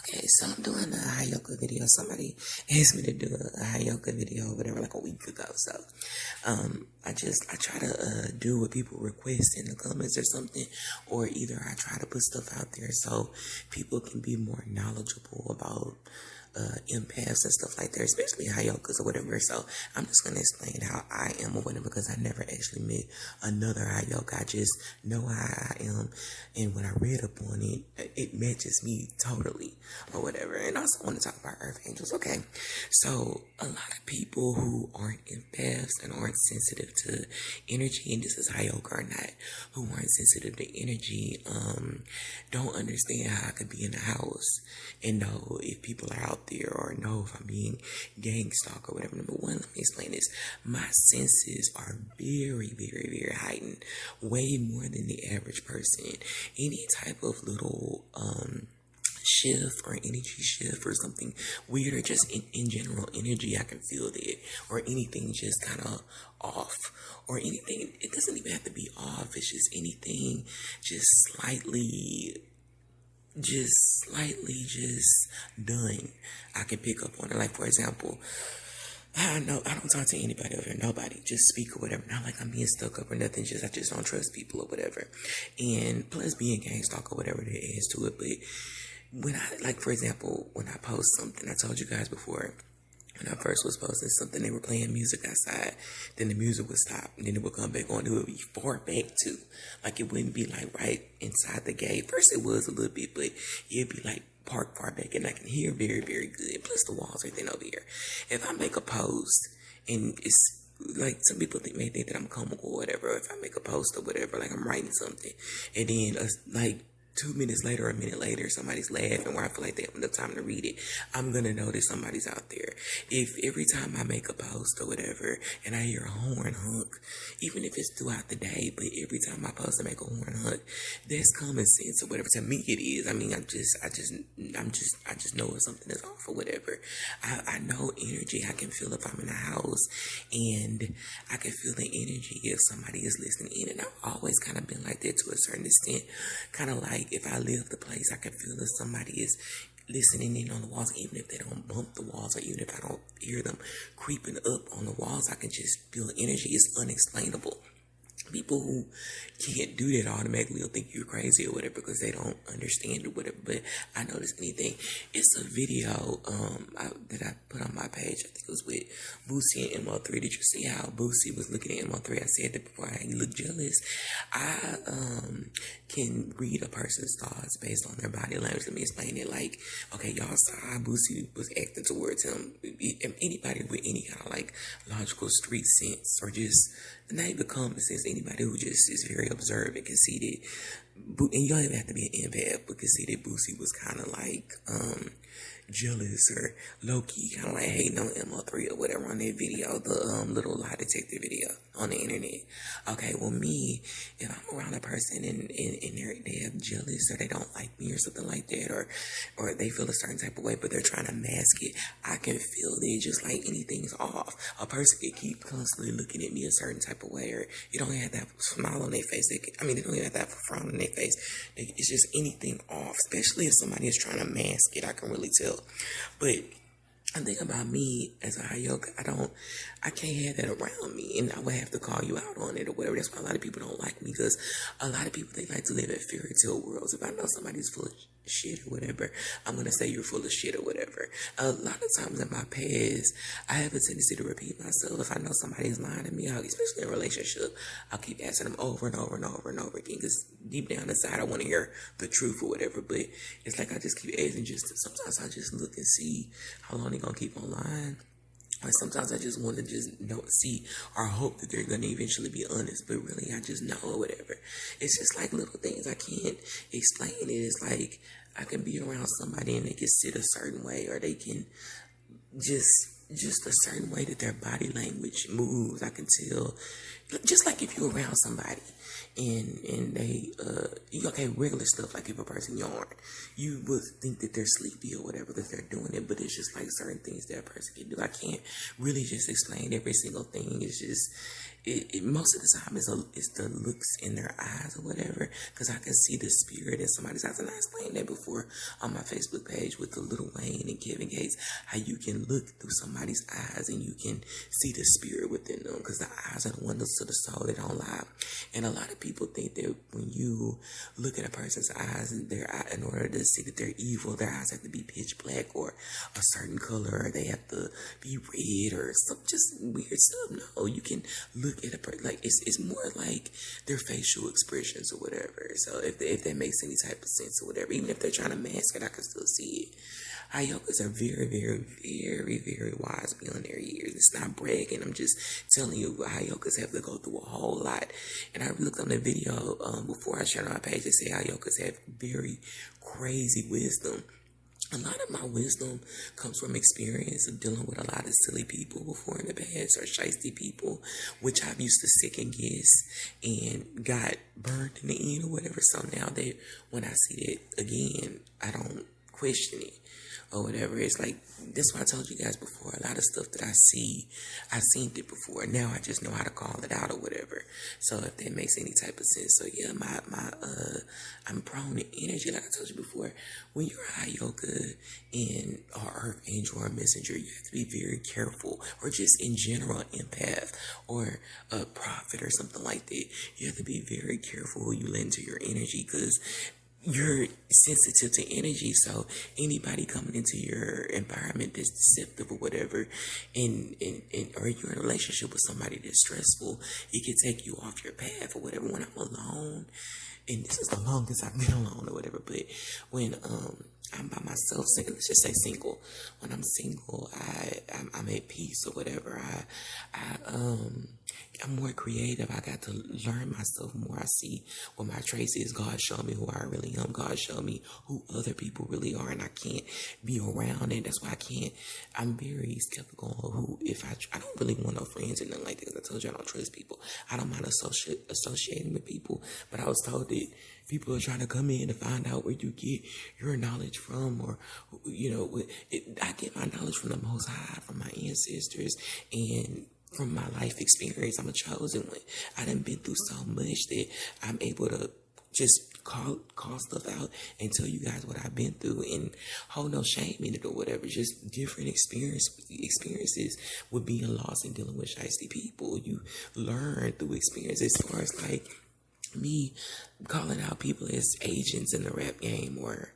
Okay, so I'm doing a Heyoka video. Somebody asked me to do a Heyoka video or whatever like a week ago. So I try to do what people request in the comments or something, or either I try to put stuff out there so people can be more knowledgeable about empaths and stuff like that, especially Heyokas or whatever. So I'm just gonna explain how I am or whatever, because I never actually met another Heyoka. I just know how I am, and when I read up on it, it matches me totally or whatever. And also want to talk about Earth Angels. Okay, so a lot of people who aren't empaths and aren't sensitive to energy, and this is Heyoka or not, who aren't sensitive to energy, don't understand how I could be in the house and know if people are out there, or know if I'm being gang stalked or whatever. Number one, let me explain this. My senses are very, very, very heightened, way more than the average person. Any type of little shift or energy shift or something weird, or just in general energy, I can feel that, or anything just kind of off, or anything, it doesn't even have to be off, it's just anything just slightly just done, I can pick up on it. Like, for example, I don't talk to anybody over here, nobody, just speak or whatever. Not like I'm being stuck up or nothing, I just don't trust people or whatever. And plus being gang stalk or whatever there is to it. But when I, like, for example, when I post something, I told you guys before, when I first was posting something, they were playing music outside, then the music would stop, and then it would come back on. It would be far back too. Like, it wouldn't be like right inside the gate. First it was a little bit, but it'd be like parked far back, and I can hear very, very good. Plus the walls, everything over here. If I make a post, and it's like, some people may think that I'm comical or whatever, if I make a post or whatever, like I'm writing something, and then like 2 minutes later or a minute later, somebody's laughing where I feel like they have enough time to read it, I'm gonna know that somebody's out there. If every time I make a post or whatever and I hear a horn honk, even if it's throughout the day, but every time I post I make a horn honk, that's common sense or whatever. To me it is. I mean, I just know if something is off or whatever. I know energy. I can feel if I'm in a house, and I can feel the energy if somebody is listening in. And I've always kind of been like that to a certain extent. Kind of like, if I leave the place, I can feel if somebody is listening in on the walls, even if they don't bump the walls, or even if I don't hear them creeping up on the walls, I can just feel energy. It's unexplainable. People who can't do that automatically will think you're crazy or whatever, because they don't understand or whatever. But I notice anything. It's a video that I put on my page. I think it was with Boosie and MO3. Did you see how Boosie was looking at MO3? I said that before. He looked jealous. I can read a person's thoughts based on their body language. Let me explain it. Like, okay, y'all saw how Boosie was acting towards him. Anybody with any kind of like logical street sense, or just not even common sense, anybody who just is very observant can see that, and you don't even have to be an empath, but can see that Boosie was kind of like jealous, or low-key kind of like hating on MO3 or whatever on that video, the little lie detector video on the internet. Okay, well, me, if I'm around a person and they have jealous, or they don't like me or something like that, or they feel a certain type of way but they're trying to mask it, I can feel it. Just like anything's off. A person can keep constantly looking at me a certain type of way, or you don't have to have a smile on their face. They don't even have to have a frown on their face. It's just anything off, especially if somebody is trying to mask it. I can really tell. But I think about me as a Heyoka, I can't have that around me, and I would have to call you out on it or whatever. That's why a lot of people don't like me, because a lot of people, they like to live in fairy tale worlds. If I know somebody's full of shit or whatever, I'm gonna say you're full of shit or whatever. A lot of times in my past, I have a tendency to repeat myself. If I know somebody's lying to me, especially in a relationship, I'll keep asking them over and over and over and over again, because deep down inside I want to hear the truth or whatever. But it's like I just keep asking, sometimes I just look and see how long they gonna keep on lying. Like, sometimes I just want to just see or hope that they're going to eventually be honest, but really I just know or whatever. It's just like little things. I can't explain it. It's like I can be around somebody and they can sit a certain way, or they can just a certain way that their body language moves. I can tell just like if you're around somebody and they okay, regular stuff, like if a person yarn, you would think that they're sleepy or whatever that they're doing it, but it's just like certain things that a person can do. I can't really just explain every single thing. It's just most of the time it's the looks in their eyes or whatever, because I can see the spirit in somebody's eyes. And I explained that before on my Facebook page with the Lil Wayne and Kevin Gates, how you can look through somebody's eyes and you can see the spirit within them, because the eyes are the windows to the soul. They don't lie. And a lot of people think that when you look at a person's eyes, and in order to see that they're evil, their eyes have to be pitch black or a certain color, or they have to be red or some just weird stuff. No, you can look at a person like it's more like their facial expressions or whatever. So if that makes any type of sense or whatever, even if they're trying to mask it, I can still see it. Heyokas are very, very, very, very wise beyond their years. It's not bragging. I'm just telling you, Heyokas have to go through a whole lot. And I looked on the video before I shared on my page. They say Heyokas have very crazy wisdom. A lot of my wisdom comes from experience of dealing with a lot of silly people before in the past, or shiesty people, which I've used to second guess and got burned in the end or whatever. So now when I see that again, I don't question it or whatever. It's like, that's what I told you guys before. A lot of stuff that I see, I've seen it before. Now I just know how to call it out or whatever. So if that makes any type of sense. So yeah, I'm prone to energy. Like I told you before, when you're a Heyoka and or Earth Angel or Messenger, you have to be very careful, or just in general, an empath or a prophet or something like that. You have to be very careful who you let into your energy, because you're sensitive to energy. So anybody coming into your environment that's deceptive or whatever, and or you're in a relationship with somebody that's stressful, it can take you off your path or whatever. When I'm alone, and this is the longest I've been alone or whatever, but when I'm by myself, let's just say single. When I'm single, I'm at peace or whatever. I'm more creative. I got to learn myself more. I see what my traits is. God showed me who I really am. God showed me who other people really are, and I can't be around it. That's why I'm very skeptical of who, I don't really want no friends and nothing like that, because I told you I don't trust people. I don't mind associating with people, but I was told that people are trying to come in to find out where you get your knowledge from, or, I get my knowledge from the Most High, from my ancestors, and from my life experience. I'm a chosen one. I done been through so much that I'm able to just call stuff out and tell you guys what I've been through, and hold no shame in it or whatever. Just different experiences with being lost and dealing with shiesty people. You learn through experience. As far as like me calling out people as agents in the rap game, or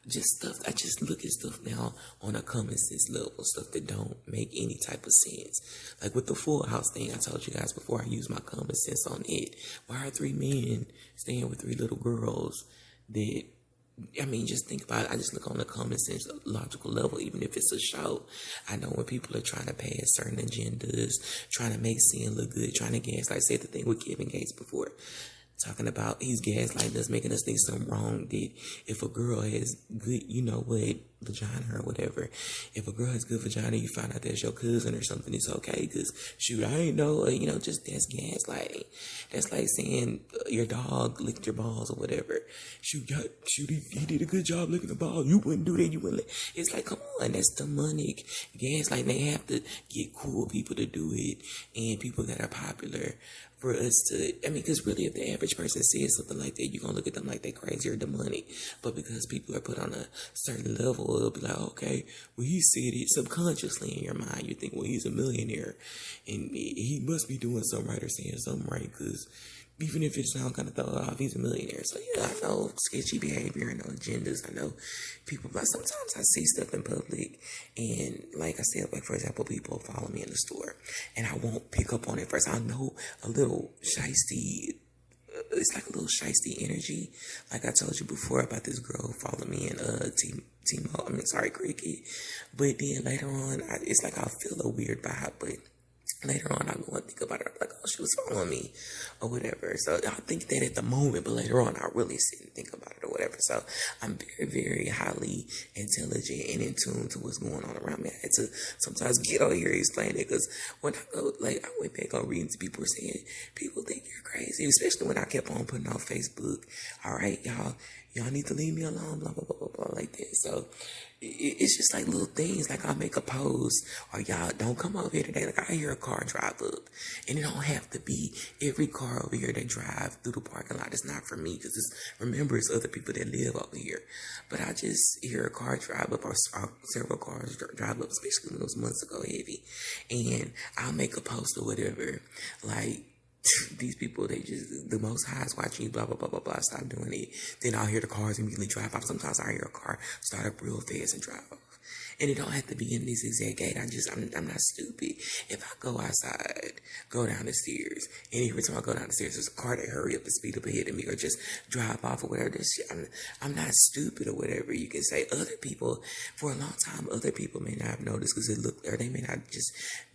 just stuff, I just look at stuff now on a common sense level, stuff that don't make any type of sense. Like with the Full House thing, I told you guys before, I use my common sense on it. Why are 3 men staying with 3 little girls? Just think about it. I just look on the common sense, logical level, even if it's a show. I know when people are trying to pass certain agendas, trying to make sin look good, trying to gaslight. Said the thing with Kevin Gates before, talking about he's gaslighting us, making us think something wrong. That if a girl has good, vagina or whatever, if a girl has good vagina, you find out that's your cousin or something, it's okay. Because shoot, I ain't know, just that's gaslighting. That's like saying your dog licked your balls or whatever. Shoot, he did a good job licking the ball. You wouldn't do that. You wouldn't. It's like, come on, that's demonic gaslighting. They have to get cool people to do it, and people that are popular for us to, because really, if the average person says something like that, you're going to look at them like they're crazy or demonic. But because people are put on a certain level, it'll be like, okay, well, he said it subconsciously in your mind. You think, well, he's a millionaire, and he must be doing something right or saying something right, because even if it's not going to throw it off, he's a millionaire. So yeah, I know sketchy behavior, I know agendas, I know people, but sometimes I see stuff in public, and like I said, like for example, people follow me in the store, and I won't pick up on it first. I know a little shiesty, it's like a little shiesty energy. Like I told you before about this girl who followed me in Cricket. But then later on, it's like I'll feel a weird vibe, but Later on, I go and think about it. I'm like, oh, she was following me or whatever. So I think that at the moment, but later on, I really sit and think about it or whatever. So I'm very, very highly intelligent and in tune to what's going on around me. I had to sometimes get on here and explain it because when I go, like, I went back on reading to people saying, people think you're crazy, especially when I kept on putting on Facebook, all right, y'all need to leave me alone, blah, blah, blah, blah, blah, like that. So it's just like little things, like I'll make a post, or y'all don't come over here today. Like I hear a car drive up, and it don't have to be every car over here that drive through the parking lot. It's not for me, because remember, it's other people that live over here. But I just hear a car drive up, or several cars drive up, especially when those months ago heavy, and I'll make a post or whatever, like, these people, they just, the Most High is watching you, blah, blah, blah, blah, blah, stop doing it. Then I'll hear the cars immediately drive off. Sometimes I hear a car start up real fast and drive off. And it don't have to be in this exact gate. I'm not stupid. If I go outside, go down the stairs, and every time I go down the stairs, there's a car that hurry up and speed up ahead of me, or just drive off or whatever. This shit, I'm not stupid or whatever. You can say other people, for a long time, other people may not have noticed because or they may not just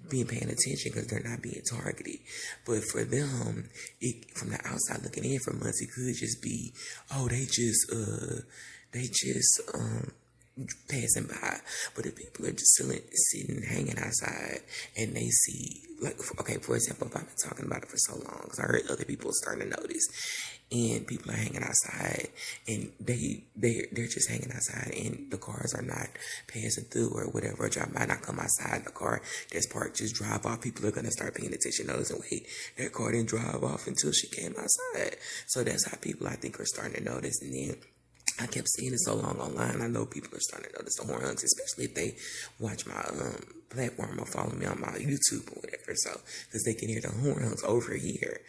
be paying attention because they're not being targeted. But for them, from the outside looking in for months, it could just be, oh, they just passing by. But if people are just sitting, hanging outside, and they see, like, okay, for example, if I've been talking about it for so long, because I heard other people starting to notice, and people are hanging outside, and they're just hanging outside, and the cars are not passing through or whatever, or drive by, not come outside, the car that's parked just drive off. People are gonna start paying attention, noticing, wait, that car didn't drive off until she came outside. So that's how people, I think, are starting to notice. And then I kept seeing it so long online. I know people are starting to notice the horn hunks, especially if they watch my platform or follow me on my YouTube or whatever. So, because they can hear the horn hunks over here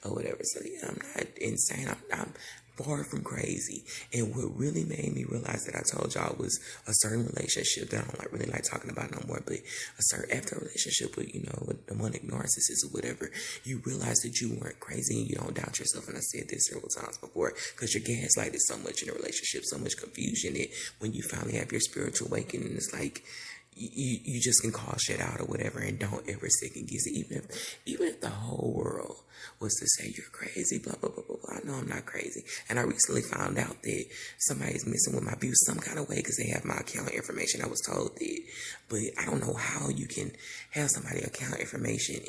or whatever. So, yeah, I'm not insane. I'm far from crazy. And what really made me realize that I told y'all was a certain relationship that I don't really like talking about no more. But after a relationship with, with demonic narcissists or whatever, you realize that you weren't crazy and you don't doubt yourself. And I said this several times before, because you're gaslighted so much in a relationship, so much confusion, that when you finally have your spiritual awakening, it's like you just can call shit out or whatever, and don't ever second guess it. Even if the whole world was to say you're crazy, blah, blah, blah, blah, blah, I know I'm not crazy. And I recently found out that somebody's messing with my views some kind of way because they have my account information. I was told that, but I don't know how you can have somebody account information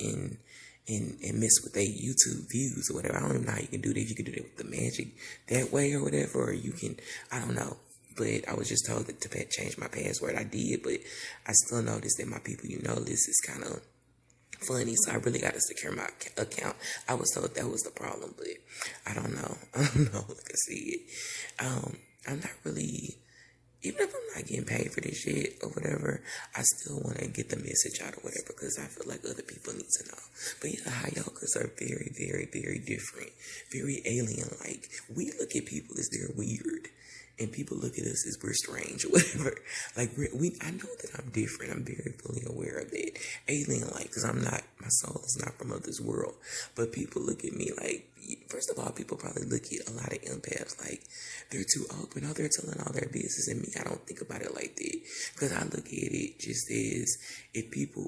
and mess with their YouTube views or whatever. I don't even know how you can do that. You can do that with the magic that way or whatever, or you can, I don't know. But I was just told to change my password. I did, but I still noticed that my people, this is kind of funny. So I really got to secure my account. I was told that was the problem, but I don't know. I don't know. Like I said, I'm not really, even if I'm not getting paid for this shit or whatever, I still want to get the message out or whatever, because I feel like other people need to know. But yeah, Heyokas are very, very, very different, very alien-like. We look at people as they're weird, and people look at us as we're strange or whatever. Like, I know that I'm different. I'm very fully aware of it. Alien-like, because my soul is not from of this world. But people look at me like, first of all, people probably look at a lot of empaths like they're too open. Oh, they're telling all their business. And me, I don't think about it like that. Because I look at it just as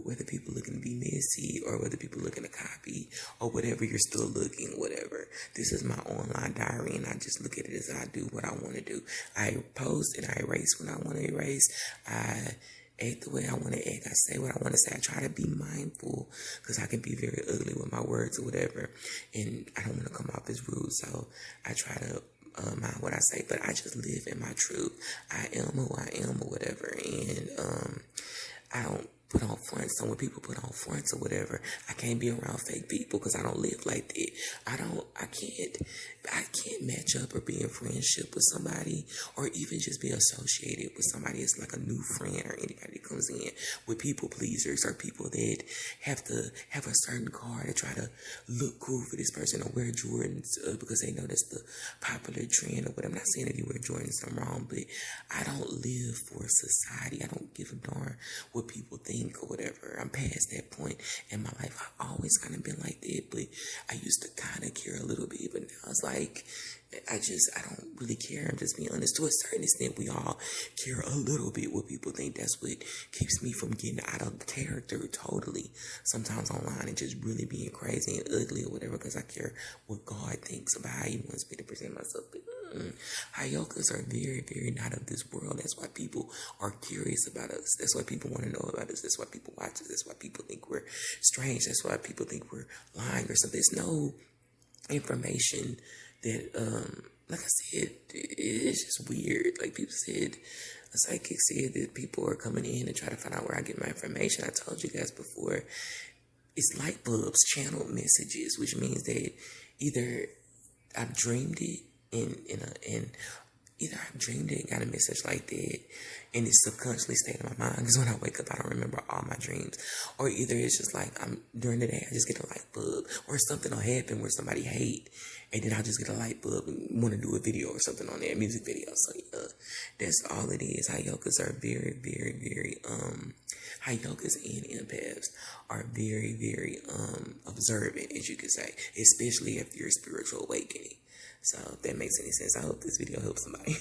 whether people looking to be messy or whether people looking to copy or whatever, you're still looking, whatever. This is my online diary, and I just look at it as I do what I want to do. I post and I erase when I want to erase. I act the way I want to act. I say what I want to say. I try to be mindful because I can be very ugly with my words or whatever, and I don't want to come off as rude. So I try to mind what I say, but I just live in my truth. I am who I am or whatever, and I don't put on fronts. So when people put on fronts or whatever, I can't be around fake people because I don't live like that. I can't match up or be in friendship with somebody, or even just be associated with somebody as like a new friend, or anybody that comes in with people pleasers, or people that have to have a certain car to try to look cool for this person, or wear Jordans because they know that's the popular trend or whatever. I'm not saying if you wear Jordans I'm wrong, but I don't live for society. I don't give a darn what people think. think or whatever. I'm past that point in my life. I've always kind of been like that, but I used to kind of care a little bit, but now it's like, I don't really care. I'm just being honest. To a certain extent, we all care a little bit what people think. That's what keeps me from getting out of character totally. Sometimes online and just really being crazy and ugly or whatever, because I care what God thinks about how He wants me to present myself. But Heyokas are very, very not of this world. That's why people are curious about us. That's why people want to know about us. That's why people watch us. That's why people think we're strange. That's why people think we're lying or something. There's no information that, like I said, it's just weird. Like people said, a psychic said that people are coming in and try to find out where I get my information. I told you guys before, it's light bulbs, channeled messages, which means that either I've dreamed it and either I've dreamed it and got a message like that and it's subconsciously stayed in my mind because when I wake up I don't remember all my dreams, or either it's just like during the day I just get a light bulb, or something will happen where somebody hate and then I'll just get a light bulb and want to do a video or something on there, a music video. So that's all it is. Heyokas are very, very, very Heyokas and empaths are very, very observant, as you could say, especially after your spiritual awakening. So if that makes any sense, I hope this video helps somebody.